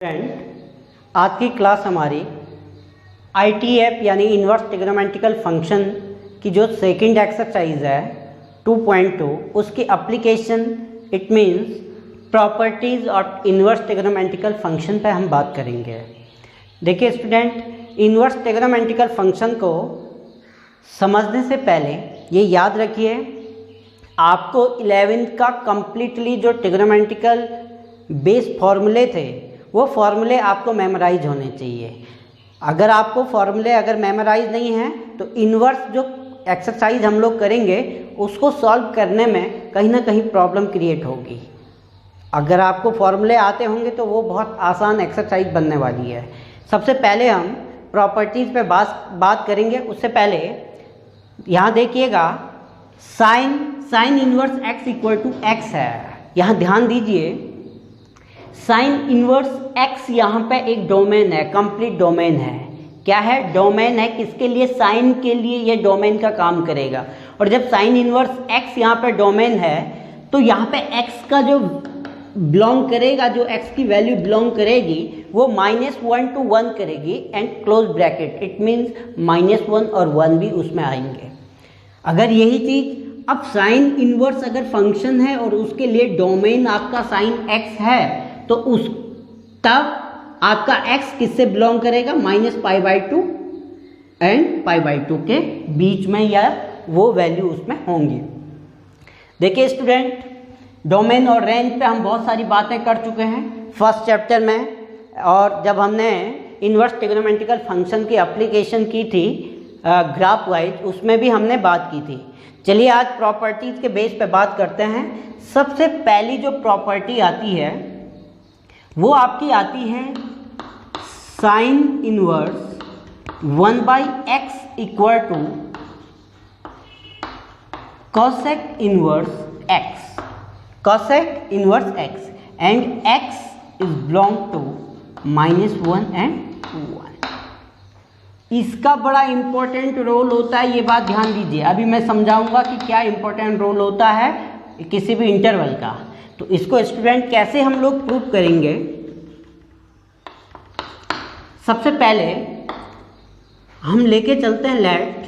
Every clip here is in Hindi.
फ्रेंड, आज की क्लास हमारी ITF यानी इन्वर्स ट्रिग्नोमेट्रिकल फंक्शन की जो सेकंड एक्सरसाइज है 2.2 उसकी application it means properties of inverse trigonometrical function पे हम बात करेंगे। देखिए स्टूडेंट, इन्वर्स ट्रिग्नोमेट्रिकल फंक्शन को समझने से पहले ये याद रखिए, आपको 11th का कम्प्लीटली जो ट्रिग्नोमेट्रिकल बेस फॉर्मूले थे वो फॉर्मूले आपको मेमोराइज होने चाहिए। अगर आपको फॉर्मूले अगर मेमोराइज नहीं हैं तो इन्वर्स जो एक्सरसाइज हम लोग करेंगे उसको सॉल्व करने में कहीं ना कहीं प्रॉब्लम क्रिएट होगी। अगर आपको फॉर्मूले आते होंगे तो वो बहुत आसान एक्सरसाइज बनने वाली है। सबसे पहले हम प्रॉपर्टीज़ पे बात करेंगे। उससे पहले यहाँ देखिएगा sine inverse x equal to x है। यहाँ ध्यान दीजिए, साइन इन्वर्स x यहाँ पे एक डोमेन है, कंप्लीट डोमेन है। क्या है? डोमेन है। किसके लिए? साइन के लिए ये डोमेन का काम करेगा। और जब साइन इन्वर्स x यहाँ पे डोमेन है तो यहाँ पे x का जो बिलोंग करेगा, जो x की वैल्यू बिलोंग करेगी वो -1 to 1 करेगी and close bracket it means -1 और 1 भी उसमें आएंगे। अगर यही चीज़ अब साइन इन्वर्स अगर फंक्शन है और उसके लिए डोमेन आपका साइन x है तो उस तब आपका x किससे बिलोंग करेगा? -π/2 एंड π/2 के बीच में या वो वैल्यू उसमें होंगी। देखिए स्टूडेंट, डोमेन और रेंज पे हम बहुत सारी बातें कर चुके हैं फर्स्ट चैप्टर में, और जब हमने इन्वर्स ट्रिग्नोमेट्रिकल फंक्शन की एप्लीकेशन की थी ग्राफ वाइज उसमें भी हमने बात की थी। चलिए आज प्रॉपर्टीज़ के बेस पे बात करते हैं। सबसे पहली जो प्रॉपर्टी आती है वो आपकी आती है sine inverse 1/x equal to cosec inverse x, cosec inverse x and x is belong to -1 and 1। इसका बड़ा इंपॉर्टेंट रोल होता है, ये बात ध्यान दीजिए। अभी मैं समझाऊंगा कि क्या इंपॉर्टेंट रोल होता है किसी भी इंटरवल का। तो इसको स्टूडेंट कैसे हम लोग प्रूव करेंगे? सबसे पहले हम लेके चलते हैं let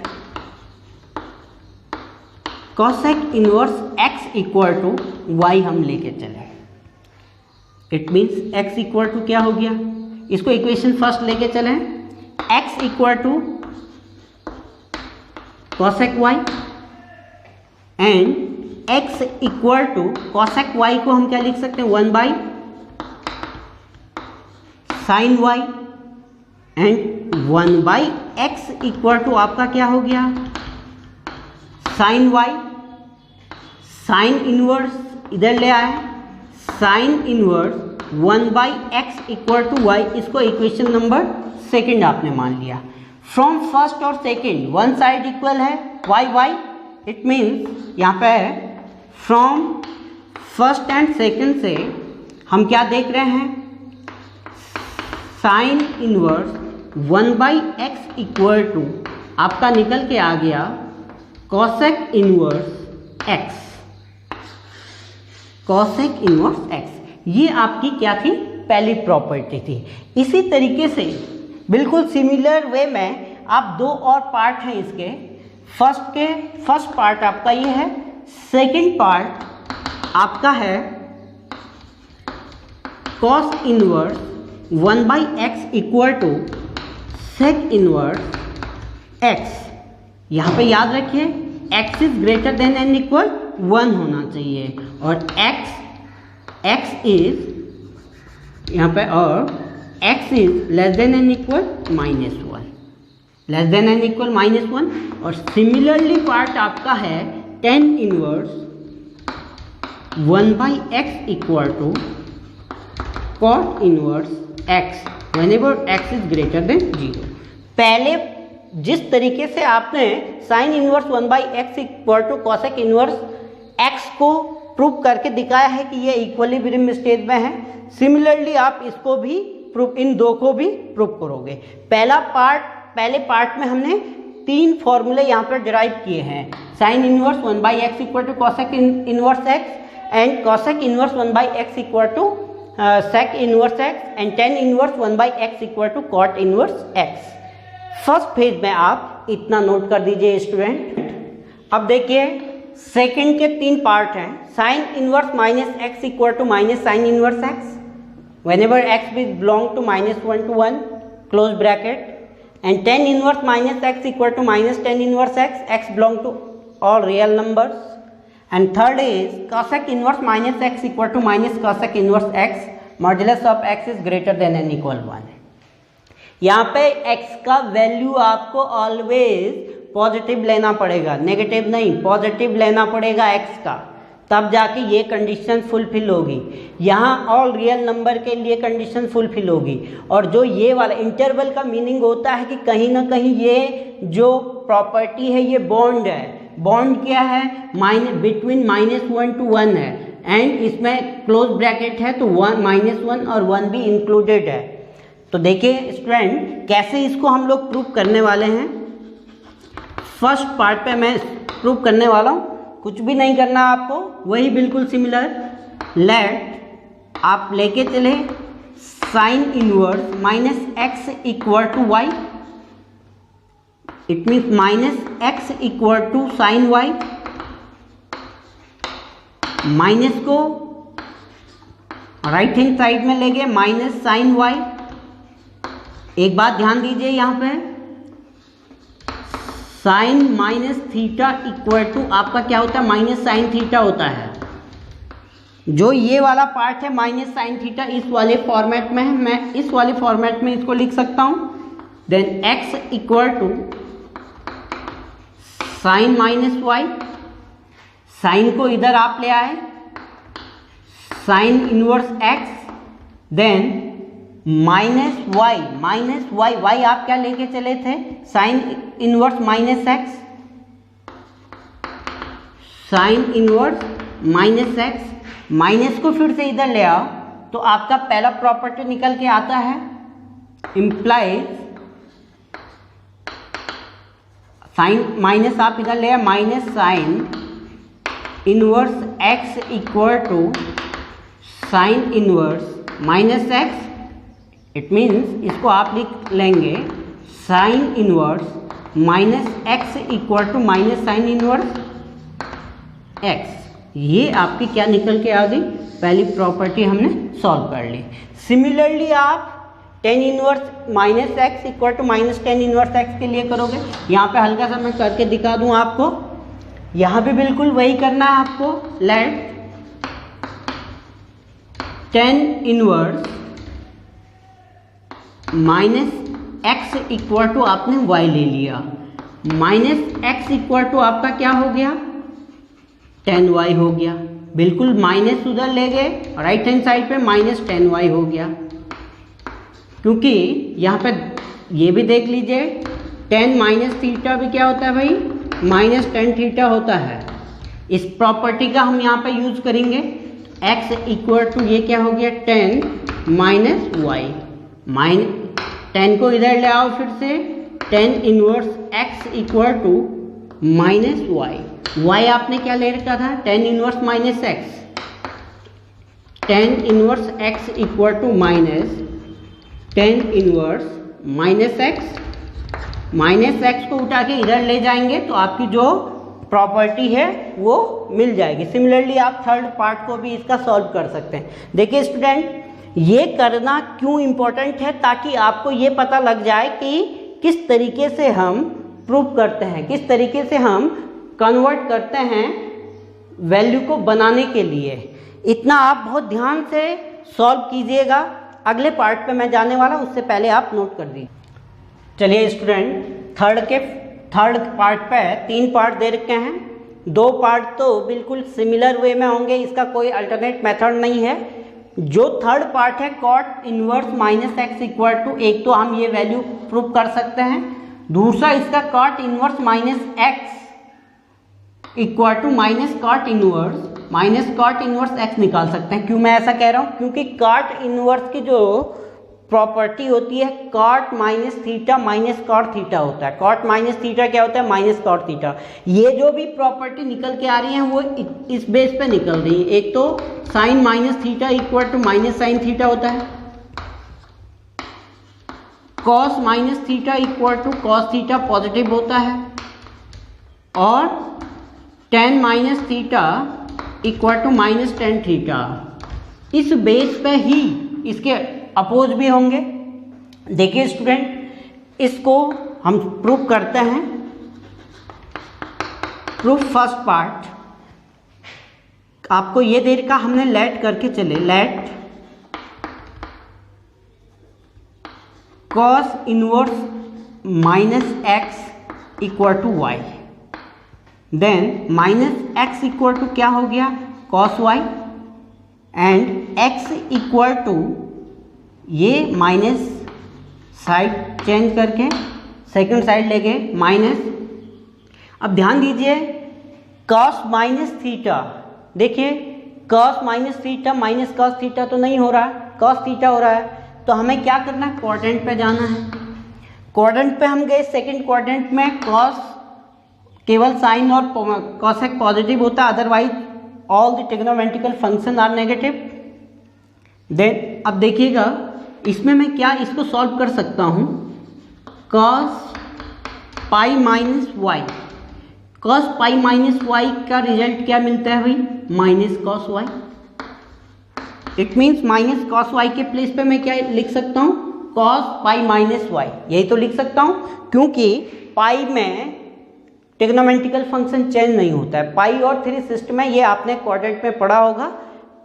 cosec inverse x equal to y हम लेके चले। It means x equal to क्या हो गया? इसको इक्वेशन फर्स्ट लेके चले, x equal to cosec y and x equal to cosec y को हम क्या लिख सकते हैं? 1/sin y and 1/x equal to आपका क्या हो गया? sin y। साइन इनवर्स इधर ले आए, sine inverse 1/x equal to y, इसको इक्वेशन नंबर सेकंड आपने मान लिया। फ्रॉम फर्स्ट और सेकंड वन साइड इक्वल है y, इट मीन्स यहाँ पे फ्रॉम फर्स्ट एंड सेकंड से हम क्या देख रहे हैं? Sine inverse 1/x equal to आपका निकल के आ गया cosec inverse x, cosec inverse x। ये आपकी क्या थी? पहली प्रॉपर्टी थी। इसी तरीके से बिल्कुल सिमिलर वे में आप दो और पार्ट हैं इसके। फर्स्ट पार्ट आपका ये है, सेकंड पार्ट आपका है cos inverse 1/x equal to sec inverse x। यहाँ पे याद रखिए x is greater than and equal 1 होना चाहिए और x इज यहाँ पे और x is less than and equal -1, less than and equal -1। और सिमिलरली पार्ट आपका है tan inverse 1/x equal to cot inverse x whenever x is greater than 0। पहले जिस तरीके से आपने sine inverse 1/x equal to cosec inverse x को प्रूव करके दिखाया है कि ये इक्विलिब्रियम स्टेज में है, सिमिलरली आप इसको भी प्रूव, इन दो को भी प्रूव करोगे। पहले पार्ट में हमने 3 फॉर्मूले यहाँ पर डिराइव किए हैं, sine inverse 1/x equal to cosec inverse x and cosec inverse 1/x equal to sec inverse x and tan inverse 1/x equal to cot inverse x। First phase में आप इतना नोट कर दीजिए स्टूडेंट। अब देखिए सेकंड के 3 पार्ट हैं। Sine inverse minus x equal to minus sine inverse x whenever x belong to -1 to 1 close bracket, and tan inverse minus x equal to minus tan inverse x belong to all real numbers, and third is cosec inverse minus x equal to minus cosec inverse x modulus of x is greater than n equal 1। यहाँ पे x का वैल्यू आपको ऑलवेज पॉजिटिव लेना पड़ेगा, नेगेटिव नहीं, पॉजिटिव लेना पड़ेगा x का, तब जाके ये कंडीशन फुलफिल होगी। यहाँ ऑल रियल नंबर के लिए कंडीशन फुलफिल होगी। और जो ये वाला इंटरवल का मीनिंग होता है कि कहीं ना कहीं ये जो प्रॉपर्टी है ये बॉन्ड है। बॉन्ड क्या है? बिटवीन -1 to 1 है, एंड इसमें क्लोज ब्रैकेट है तो -1 और 1 भी इंक्लूडेड है। तो देखिए स्टूडेंट कैसे इसको हम लोग प्रूव करने वाले हैं। फर्स्ट पार्ट पे मैं प्रूव करने वाला हूँ, कुछ भी नहीं करना आपको, वही बिल्कुल सिमिलर। लेट आप लेके चले sine inverse minus x equal to y, it means minus x equal to sine y. Minus को राइट हैंड साइड में ले गए माइनस साइन वाई। एक बात ध्यान दीजिए यहाँ पे, sine minus theta equal to आपका क्या होता है? माइनस साइन थीटा होता है। जो ये वाला पार्ट है माइनस साइन थीटा इस वाले फॉर्मेट में है, मैं इस वाले फॉर्मेट में इसको लिख सकता हूं। Then x equal to sine minus y, sine को इधर आप ले आए, sine inverse x, then minus y, y आप क्या लेके चले थे? Sine inverse minus x, sine inverse minus x. Minus को फिर से इधर ले आओ तो आपका पहला प्रॉपर्टी निकल के आता है, इंप्लाइज साइन माइनस आप इधर ले आओ minus sine inverse x equal to sine inverse minus x. It means इसको आप लिख लेंगे sine inverse minus x equal to minus sine inverse x. ये आपकी क्या निकल के आ गई? पहली प्रॉपर्टी हमने सॉल्व कर ली। सिमिलरली आप tan inverse minus x equal to minus tan inverse x के लिए करोगे। यहाँ पे हल्का सा मैं करके दिखा दूँ आपको, यहाँ पे बिल्कुल वही करना है आपको। Let tan inverse minus x equal to आपने वाई ले लिया, माइनस एक्स इक्वल टू आपका क्या हो गया? टेन वाई हो गया। बिल्कुल माइनस उधर ले गए, राइट हैंड साइड पे माइनस टेन वाई हो गया। क्योंकि यहाँ पे ये भी देख लीजिए टेन माइनस थीटा भी क्या होता है भाई? माइनस टेन थीटा होता है। इस प्रॉपर्टी का हम यहाँ पे यूज करेंगे। x इक्वल टू ये क्या हो गया? Tan minus y, minus tan को इधर ले आओ फिर से, tan inverse x equal to minus y. Y आपने क्या ले रखा था? Tan inverse minus x, tan inverse x equal to minus tan inverse minus x. Minus x को उठा के इधर ले जाएंगे तो आपकी जो प्रॉपर्टी है वो मिल जाएगी। सिमिलरली आप थर्ड पार्ट को भी इसका सॉल्व कर सकते हैं। देखिए स्टूडेंट, ये करना क्यों इम्पोर्टेंट है? ताकि आपको ये पता लग जाए कि किस तरीके से हम प्रूव करते हैं, किस तरीके से हम कन्वर्ट करते हैं वैल्यू को बनाने के लिए। इतना आप बहुत ध्यान से सॉल्व कीजिएगा। अगले पार्ट पे मैं जाने वाला हूँ, उससे पहले आप नोट कर दीजिए। चलिए स्टूडेंट, थर्ड पार्ट पे 3 पार्ट दे रखे हैं। 2 पार्ट तो बिल्कुल सिमिलर वे में होंगे, इसका कोई अल्टरनेट मेथड नहीं है। जो थर्ड पार्ट है cot inverse minus x equal to, एक तो हम ये वैल्यू प्रूव कर सकते हैं, दूसरा इसका cot inverse minus x equal to minus cot inverse x निकाल सकते हैं। क्यों मैं ऐसा कह रहा हूँ? क्योंकि कॉट इनवर्स की जो प्रॉपर्टी होती है cot minus theta minus cot theta होता है। कॉट माइनस थीटा क्या होता है? Minus cot theta. ये जो भी प्रॉपर्टी निकल के आ रही है वो इस बेस पे निकल रही है। एक तो sine minus theta equal to minus sine theta होता है, cos minus theta equal to cos theta positive होता है, और tan minus theta equal to minus tan theta. इस बेस पे ही इसके अपोज भी होंगे। देखिए स्टूडेंट, इसको हम प्रूफ करते हैं। प्रूफ फर्स्ट पार्ट आपको ये दे रखा, हमने लेट करके चले, let cos inverse minus x equal to y, then minus x equal to क्या हो गया? Cos y, and x equal to ये माइनस साइड चेंज करके सेकंड साइड लेके माइनस। अब ध्यान दीजिए, कॉस माइनस थीटा, देखिए cos minus theta minus cos theta तो नहीं हो रहा है, कॉस थीटा हो रहा है। तो हमें क्या करना है? क्वाड्रेंट पे जाना है। क्वाड्रेंट पे हम गए, सेकंड क्वाड्रेंट में कॉस केवल साइन और कॉसेक पॉजिटिव होता है, otherwise all the trigonometrical function are negative. Then अब देखिएगा, इसमें मैं क्या इसको सॉल्व कर सकता हूँ? Cos pi minus y, cos pi minus y का रिजल्ट क्या मिलता है भाई? Minus cos y. It means minus cos y के प्लेस पे मैं क्या लिख सकता हूँ? कॉस पाई माइनस वाई, यही तो लिख सकता हूँ, क्योंकि पाई में ट्रिग्नोमेट्रिकल फंक्शन चेंज नहीं होता है। पाई और 3 सिस्टम में, ये आपने क्वाड्रेंट में पढ़ा होगा,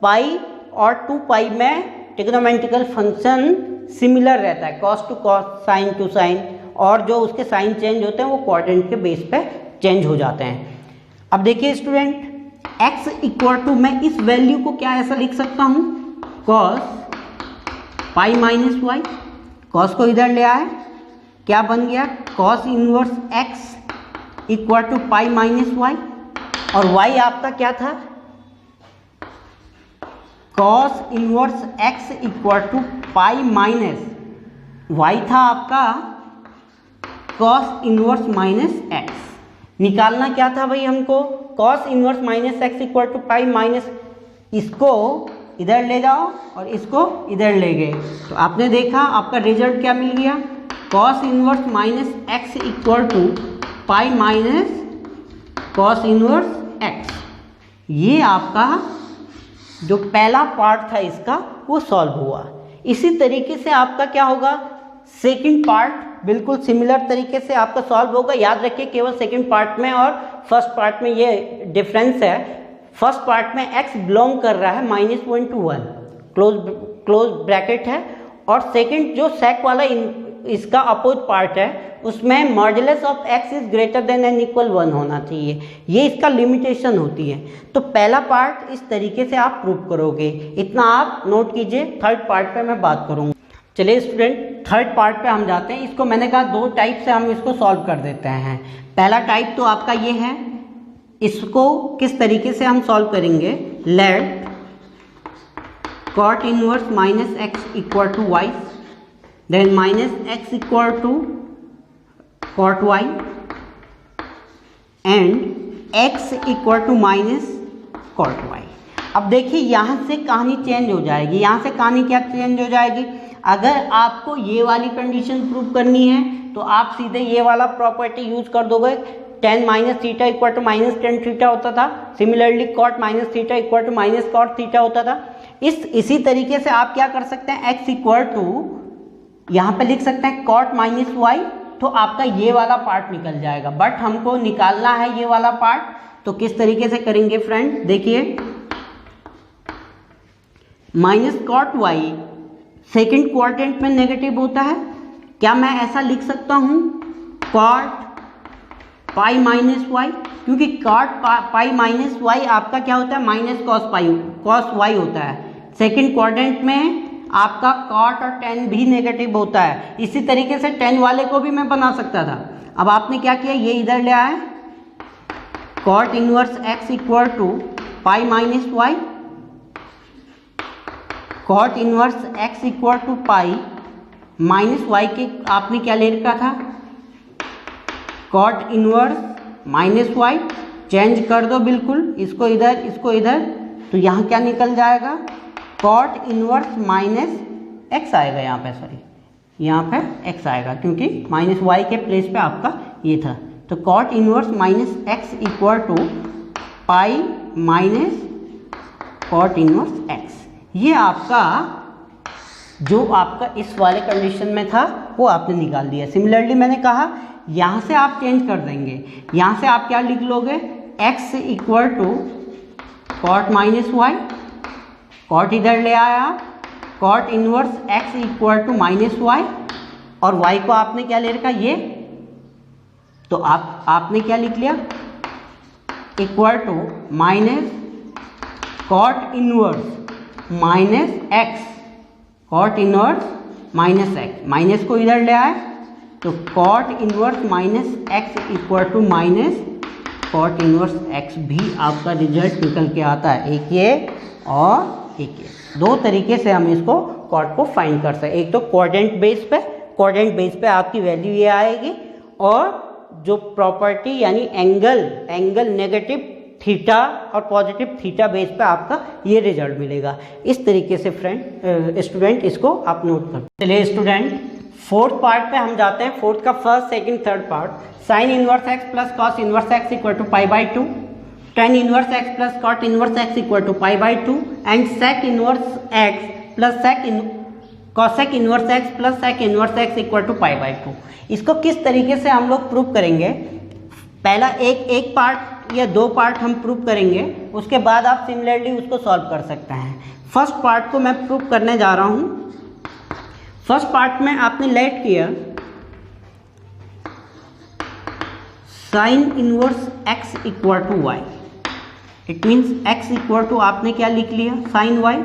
पाई और 2 पाई में ट्रिग्नोमेट्रिकल फंक्शन सिमिलर रहता है, cos to cos, sine to sine, और जो उसके साइन चेंज होते हैं वो क्वाड्रेंट के बेस पे चेंज हो जाते हैं। अब देखिए स्टूडेंट, x इक्वल टू, मैं इस वैल्यू को क्या ऐसा लिख सकता हूँ? Cos pi minus y, cos को इधर ले आए, क्या बन गया? Cos inverse x equal to pi minus y, और y आपका क्या था? Cos inverse x equal to pi minus y था आपका कॉस इनवर्स माइनस x। निकालना क्या था भाई हमको? Cos inverse minus x equal to pi minus, इसको इधर ले जाओ और इसको इधर ले गए, तो आपने देखा आपका रिजल्ट क्या मिल गया? Cos inverse minus x equal to pi minus cos inverse x. ये आपका जो पहला पार्ट था इसका वो सॉल्व हुआ। इसी तरीके से आपका क्या होगा? सेकंड पार्ट बिल्कुल सिमिलर तरीके से आपका सॉल्व होगा। याद रखिए, केवल सेकंड पार्ट में और फर्स्ट पार्ट में ये डिफरेंस है। फर्स्ट पार्ट में x बिलोंग कर रहा है -1 to 1, क्लोज ब्रैकेट है, और सेकंड जो सेक वाला इसका अपोज पार्ट है उसमें modulus of x is greater than and equal 1 होना चाहिए। ये इसका लिमिटेशन होती है। तो पहला पार्ट इस तरीके से आप प्रूव करोगे, इतना आप नोट कीजिए। थर्ड पार्ट पे मैं बात करूँगा। चलिए स्टूडेंट, थर्ड पार्ट पे हम जाते हैं। इसको मैंने कहा 2 टाइप से हम इसको सॉल्व कर देते हैं। पहला टाइप तो आपका ये है, इसको किस तरीके से हम सॉल्व करेंगे? Let cot inverse minus x equal to y, then minus x equal to cot y, and x equal to minus cot y. अब देखिए यहाँ से कहानी चेंज हो जाएगी। यहाँ से कहानी क्या चेंज हो जाएगी? अगर आपको ये वाली कंडीशन प्रूव करनी है तो आप सीधे ये वाला प्रॉपर्टी यूज कर दोगे। tan minus theta equal to minus tan theta होता था। Similarly cot minus theta equal to minus cot theta होता था। इसी तरीके से आप क्या कर सकते हैं? x इक्वल टू यहाँ पे लिख सकते हैं cot माइनस वाई, तो आपका ये वाला पार्ट निकल जाएगा। बट हमको निकालना है ये वाला पार्ट, तो किस तरीके से करेंगे फ्रेंड? देखिए, minus cot y second quadrant में नेगेटिव होता है। क्या मैं ऐसा लिख सकता हूँ? कॉट पाई माइनस वाई, क्योंकि कॉट पाई माइनस वाई आपका क्या होता है? माइनस कॉस वाई होता है। सेकेंड क्वाड्रेंट में आपका कॉट और tan भी नेगेटिव होता है। इसी तरीके से tan वाले को भी मैं बना सकता था। अब आपने क्या किया? ये इधर ले आए, cot inverse x equal to pi minus y, cot inverse x equal to pi minus y के आपने क्या ले रखा था, cot inverse minus y, change कर दो बिल्कुल, इसको इधर इसको इधर, तो यहाँ क्या निकल जाएगा, कॉट इनवर्स माइनस एक्स आएगा यहाँ पे, सॉरी यहाँ पे एक्स आएगा क्योंकि माइनस वाई के प्लेस पे आपका ये था। तो cot inverse minus x equal to pi minus cot inverse x. ये आपका जो आपका इस वाले कंडीशन में था वो आपने निकाल दिया। सिमिलरली मैंने कहा यहाँ से आप चेंज कर देंगे, यहाँ से आप क्या लिख लोगे, x equal to cot minus y, cot इधर ले आया, cot inverse x equal to minus y, और y को आपने क्या ले रखा ये, तो आपने क्या लिख लिया, equal to minus cot inverse minus x, cot inverse minus x, minus को इधर ले आए तो cot inverse minus x equal to minus cot inverse x भी आपका रिजल्ट निकल के आता है, एक ये और एक ये। दो तरीके से हम इसको कॉट को फाइंड कर सकते हैं, एक तो कोऑर्डिनेट बेस पे आपकी वैल्यू ये आएगी, और जो प्रॉपर्टी यानी एंगल नेगेटिव थीटा और पॉजिटिव थीटा बेस पे आपका ये रिजल्ट मिलेगा। इस तरीके से स्टूडेंट इसको आप नोट कर। चलिए स्टूडेंट फोर्थ पार्ट पे हम जाते हैं। फोर्थ का first second third part, sine inverse x plus cos inverse x equal to pi by 2, tan inverse x plus cot inverse x equal to pi by 2 and sec inverse x plus cosec inverse x plus sec inverse x equal to pi by 2। इसको किस तरीके से हम लोग प्रूव करेंगे, पहला एक पार्ट या दो पार्ट हम प्रूव करेंगे, उसके बाद आप सिमिलरली उसको सॉल्व कर सकते हैं। फर्स्ट पार्ट को मैं प्रूव करने जा रहा हूँ। फर्स्ट पार्ट में आपने लेट किया sine inverse x equal to y, it means x equal to आपने क्या लिख लिया, साइन वाई,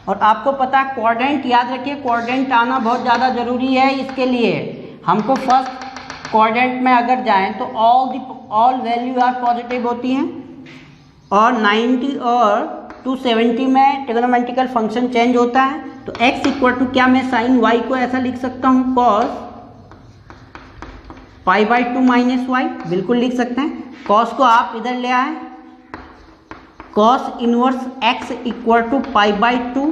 और आपको पता है कोऑर्डिनेट, याद रखिए कोऑर्डिनेट आना बहुत ज़्यादा ज़रूरी है। इसके लिए हमको फर्स्ट कोऑर्डिनेट में अगर जाएं तो ऑल वैल्यू आर पॉजिटिव होती हैं, और 90 और 270 में ट्रिग्नोमेट्रिकल फंक्शन चेंज होता है। तो x इक्वल टू क्या, मैं साइन y को ऐसा लिख सकता हूँ, cos pi by 2 minus y, बिल्कुल लिख सकते हैं। कॉस को आप इधर ले आए, cos inverse x equal to pi by 2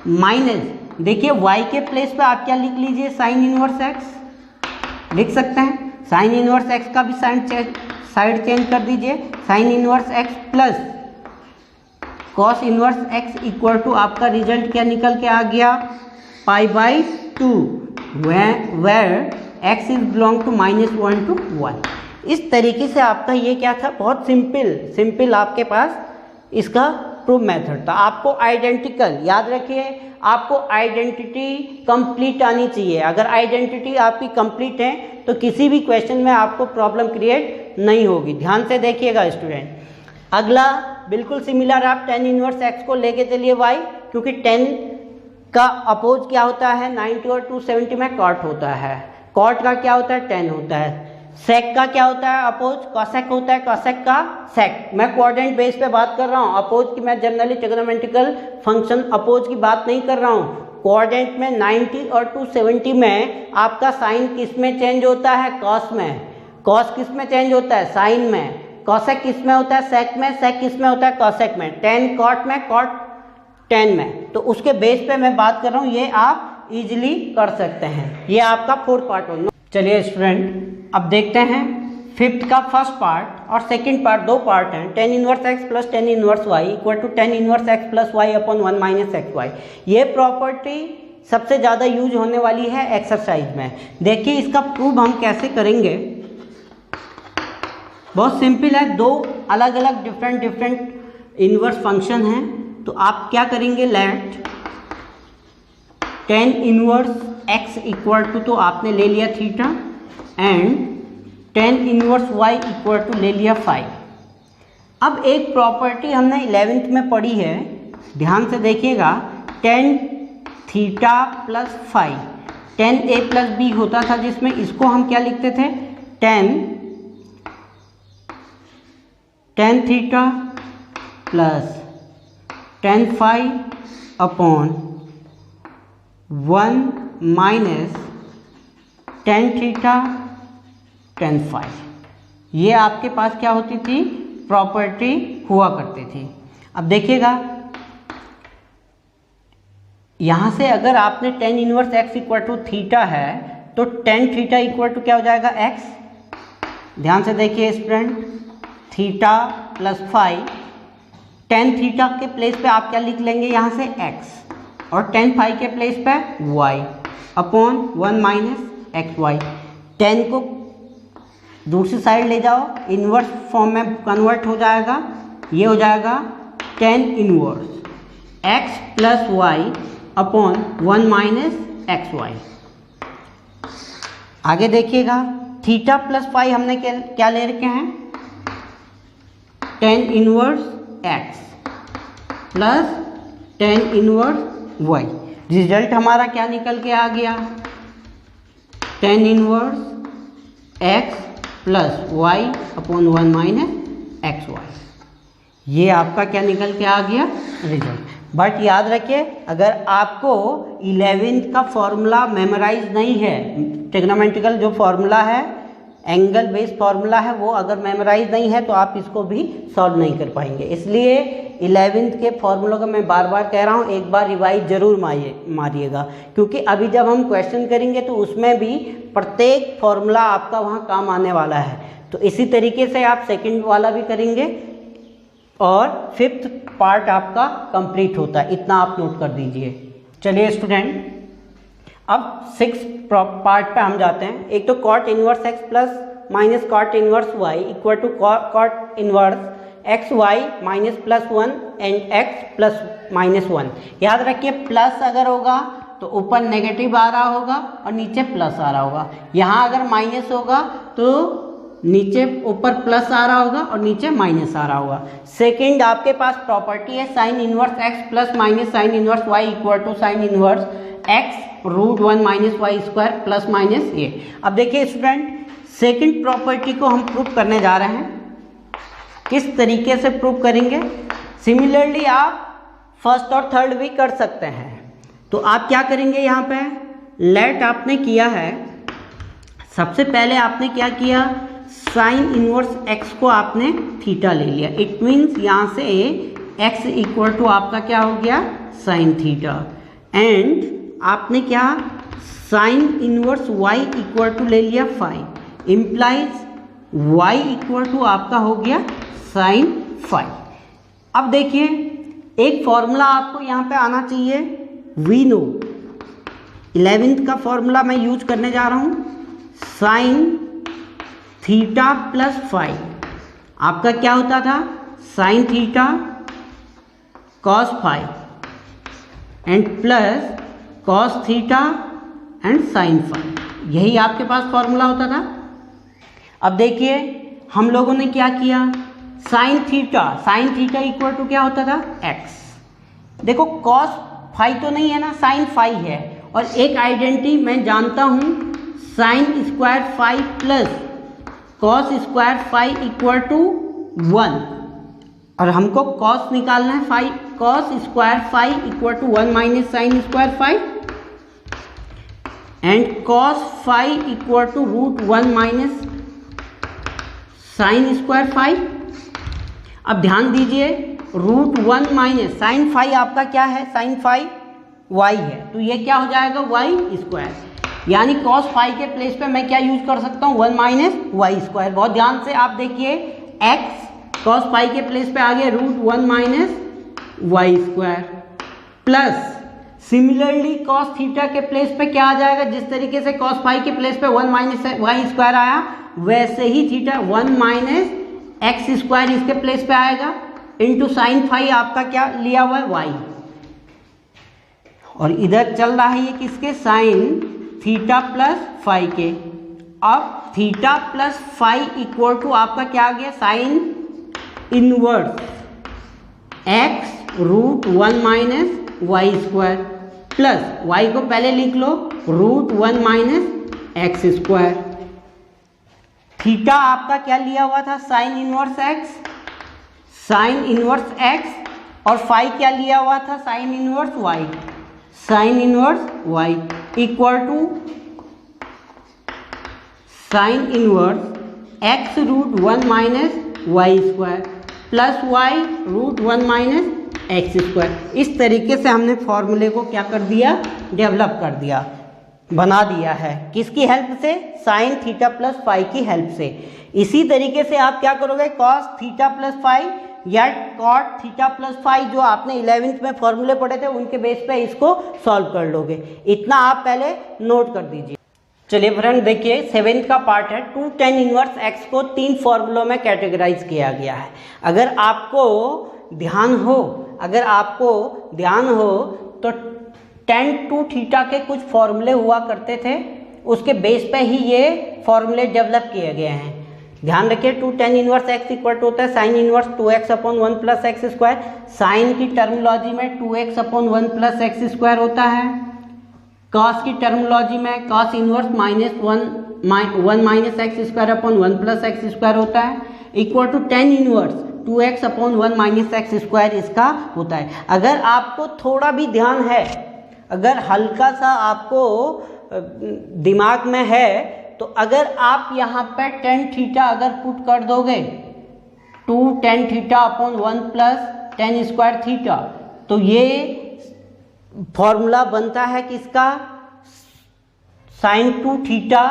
minus, देखिए y के प्लेस पे आप क्या लिख लीजिए, साइन इनवर्स x लिख सकते हैं। साइन इनवर्स x का भी साइड चेंज कर दीजिए, sine inverse x plus cos inverse x equal to आपका रिजल्ट क्या निकल के आ गया, pi by 2 where x is belong to -1 to 1। इस तरीके से आपका ये क्या था, बहुत सिंपल आपके पास इसका प्रूफ मेथड था। आपको आइडेंटिकल, याद रखिए आपको आइडेंटिटी कंप्लीट आनी चाहिए। अगर आइडेंटिटी आपकी कंप्लीट है तो किसी भी क्वेश्चन में आपको प्रॉब्लम क्रिएट नहीं होगी। ध्यान से देखिएगा स्टूडेंट। अगला बिल्कुल सिमिलर, आप टेन इनवर्स एक्स को लेके चलिए y, क्योंकि 10 का अपोज क्या होता है, 90 और 270 में कॉट होता है, कॉट का क्या होता है, 10 होता है। सेक का क्या होता है, अपोज कॉसेक होता है, कॉसेक का सेक। मैं कोऑर्डिनेट बेस पे बात कर रहा हूँ, अपोज की मैं जनरली ट्रिग्नोमेट्रिकल फंक्शन अपोज की बात नहीं कर रहा हूँ। कोऑर्डिनेट में 90 और 270 में आपका साइन किस में चेंज होता है, कॉस में। कॉस किस में चेंज होता है, साइन में। कॉसेक किस में होता है, सेक में। सेक किस में होता है, कॉसेक में। 10 कॉट में, कॉट 10 में। तो उसके बेस पे मैं बात कर रहा हूँ, ये आप इजीली कर सकते हैं। ये आपका फोर्थ पार्ट होगा। चलिए स्टूडेंट अब देखते हैं फिफ्थ का फर्स्ट पार्ट और सेकंड पार्ट, दो पार्ट हैं। Tan inverse x plus tan inverse y equal to tan inverse x plus y upon 1 minus x y. ये प्रॉपर्टी सबसे ज़्यादा यूज होने वाली है एक्सरसाइज में। देखिए इसका प्रूव हम कैसे करेंगे, बहुत सिंपल है। दो अलग अलग डिफरेंट इनवर्स फंक्शन हैं, तो आप क्या करेंगे, let tan inverse x equal to, तो आपने ले लिया theta, and tan inverse y equal to ले लिया 5। अब एक प्रॉपर्टी हमने 11th में पढ़ी है, ध्यान से देखिएगा, tan theta plus 5, tan A plus B होता था, जिसमें इसको हम क्या लिखते थे, tan theta plus tan phi upon 1 minus tan theta tan phi. ये आपके पास क्या होती थी, प्रॉपर्टी हुआ करती थी। अब देखिएगा यहाँ से अगर आपने tan inverse x equal to theta है तो टेन थीटा इक्वल टू क्या हो जाएगा, एक्स। ध्यान से देखिए student, theta plus phi, tan theta के प्लेस पे आप क्या लिख लेंगे यहाँ से एक्स, और टेन फाई के प्लेस पे y upon 1 minus x y. Tan को दूसरी साइड ले जाओ, इन्वर्स फॉर्म में कन्वर्ट हो जाएगा, ये हो जाएगा tan inverse x plus y upon 1 minus x y. आगे देखिएगा थीटा प्लस फाई हमने क्या ले रखे हैं, tan inverse x plus tan inverse y. Result हमारा क्या निकल के आ गया, tan inverse x plus y upon 1 minus x y. ये आपका क्या निकल के आ गया, रिजल्ट। बट याद रखिए अगर आपको 11th का फॉर्मूला मेमोराइज नहीं है, ट्रिग्नोमेट्रिकल जो फॉर्मूला है, एंगल बेस्ड फॉर्मूला है, वो अगर मेमोराइज नहीं है तो आप इसको भी सॉल्व नहीं कर पाएंगे। इसलिए 11th के फॉर्मूलों का मैं बार बार कह रहा हूँ, एक बार रिवाइज जरूर मारिएगा, क्योंकि अभी जब हम क्वेश्चन करेंगे तो उसमें भी प्रत्येक फॉर्मूला आपका वहाँ काम आने वाला है। तो इसी तरीके से आप सेकंड वाला भी करेंगे और फिफ्थ पार्ट आपका कंप्लीट होता है, इतना आप नोट कर दीजिए। चलिए स्टूडेंट, अब 6 पार्ट पे हम जाते हैं। एक तो cot inverse x plus minus cot inverse y equal to cot inverse x y minus plus 1 and x plus minus 1। याद रखिए प्लस अगर होगा तो ऊपर नेगेटिव आ रहा होगा और नीचे प्लस आ रहा होगा। यहाँ अगर माइनस होगा तो नीचे ऊपर प्लस आ रहा होगा और नीचे माइनस आ रहा होगा। सेकंड आपके पास प्रॉपर्टी है sine inverse x plus minus sine inverse y equal to sine inverse x root 1 minus Y square plus minus ये। अब देखिए स्टूडेंट, सेकंड प्रॉपर्टी को हम प्रूव करने जा रहे हैं। किस तरीके से प्रूव करेंगे, सिमिलरली आप फर्स्ट और थर्ड भी कर सकते हैं। तो आप क्या करेंगे, यहाँ पे लेट आपने किया है, सबसे पहले आपने क्या किया, साइन इनवर्स एक्स को आपने थीटा ले लिया। इट मीन्स यहाँ से एक्स इक्वल टू आपका क्या हो गया, साइन थीटा। एंड आपने क्या, sine inverse y equal to ले लिया phi, implies y equal to आपका हो गया साइन फाई। अब देखिए एक फॉर्मूला आपको यहाँ पे आना चाहिए, वी नो 11th का फॉर्मूला मैं यूज करने जा रहा हूँ, साइन थीटा प्लस फाई आपका क्या होता था, sine theta cos phi and plus cos theta and sine phi. यही आपके पास फॉर्मूला होता था। अब देखिए हम लोगों ने क्या किया, साइन थीटा इक्वल टू क्या होता था, एक्स। देखो कॉस फाई तो नहीं है ना, साइन फाई है। और एक आइडेंटिटी मैं जानता हूँ, sine square phi plus cos square phi equal to 1, और हमको कॉस निकालना है, phi cos square phi equal to 1 minus sine square phi and cos phi equal to root 1 minus sine square phi. अब ध्यान दीजिए, रूट 1 माइनस साइन फाई आपका क्या है, साइन फाई वाई है, तो ये क्या हो जाएगा, वाई स्क्वायर। यानी कॉस फाई के प्लेस पे मैं क्या यूज कर सकता हूँ, 1 माइनस वाई स्क्वायर। बहुत ध्यान से आप देखिए, एक्स कॉस फाई के प्लेस पे आ गया root 1 minus Y square plus similarly cos theta के प्लेस पे क्या आ जाएगा, जिस तरीके से कॉस फाई के प्लेस पे 1 माइनस वाई स्क्वायर आया, वैसे ही थीटा 1 माइनस एक्स स्क्वायर इसके प्लेस पे आएगा इंटू साइन फाई आपका क्या लिया हुआ है, वाई। और इधर चल रहा है ये किसके, साइन थीटा प्लस फाई के। अब theta plus phi equal to आपका क्या आ गया, sine inverse x root 1 minus Y square plus Y को पहले लिख लो, root 1 minus x square. Theta आपका क्या लिया हुआ था, साइन इनवर्स एक्स, और फाई क्या लिया हुआ था, sine inverse Y. Sine inverse y equal to sine inverse x root 1 minus Y square plus y root 1 minus x square. इस तरीके से हमने फॉर्मूले को क्या कर दिया, डेवलप कर दिया, बना दिया है। किसकी हेल्प से? साइन थीटा प्लस फाई की हेल्प से। इसी तरीके से आप क्या करोगे, कॉस थीटा प्लस फाई या कॉट थीटा प्लस फाई जो आपने 11th में फॉर्मूले पढ़े थे उनके बेस पे इसको सॉल्व कर लोगे। इतना आप पहले नोट कर दीजिए। चलिए फ्रेंड देखिए 7th का पार्ट है। 2 tan इनवर्स x को 3 फॉर्मूलों में कैटेगराइज किया गया है। अगर आपको ध्यान हो तो tan 2 थीटा के कुछ फॉर्मूले हुआ करते थे, उसके बेस पे ही ये फॉर्मूले डेवलप किए गए हैं। ध्यान रखिए 2 tan inverse x equal to होता है sine inverse 2x upon 1 plus x square. Sine की टर्मिनोलॉजी में 2x upon 1 plus x square होता है। कॉस की टर्मिनोलॉजी में cos inverse minus 1 minus x square upon 1 plus x square होता है, equal to tan inverse 2x upon 1 minus x square इसका होता है। अगर आपको थोड़ा भी ध्यान है, अगर हल्का सा आपको दिमाग में है, तो अगर आप यहाँ पे tan थीटा अगर पुट कर दोगे 2 tan theta upon 1 plus tan square theta, तो ये फॉर्मूला बनता है किसका, साइन 2 थीटा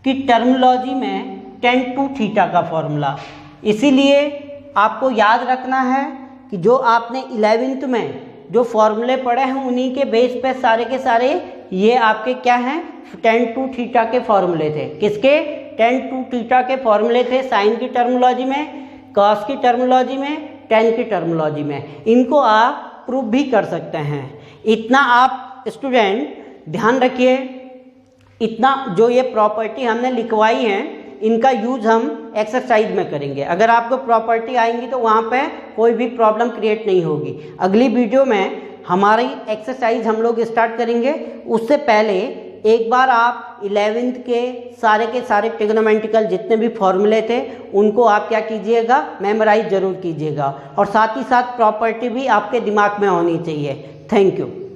की टर्मिनोलॉजी में tan 2 थीटा का फॉर्मूला। इसीलिए आपको याद रखना है कि जो आपने 11th में जो फॉर्मूले पढ़े हैं उन्हीं के बेस पे सारे के सारे ये आपके क्या हैं, tan 2 थीटा के फॉर्मूले थे। किसके? tan 2 थीटा के फॉर्मूले थे साइन की टर्मिनोलॉजी में, कॉस की टर्मिनोलॉजी में, tan की टर्मिनोलॉजी में। इनको आप प्रूव भी कर सकते हैं। इतना आप स्टूडेंट ध्यान रखिए। इतना जो ये प्रॉपर्टी हमने लिखवाई है इनका यूज हम एक्सरसाइज में करेंगे। अगर आपको प्रॉपर्टी आएंगी तो वहाँ पे कोई भी प्रॉब्लम क्रिएट नहीं होगी। अगली वीडियो में हमारी एक्सरसाइज हम लोग स्टार्ट करेंगे। उससे पहले एक बार आप 11th के सारे ट्रिग्नोमेट्रिकल जितने भी फॉर्मूले थे उनको आप क्या कीजिएगा, मेमोराइज जरूर कीजिएगा, और साथ ही साथ प्रॉपर्टी भी आपके दिमाग में होनी चाहिए। Thank you.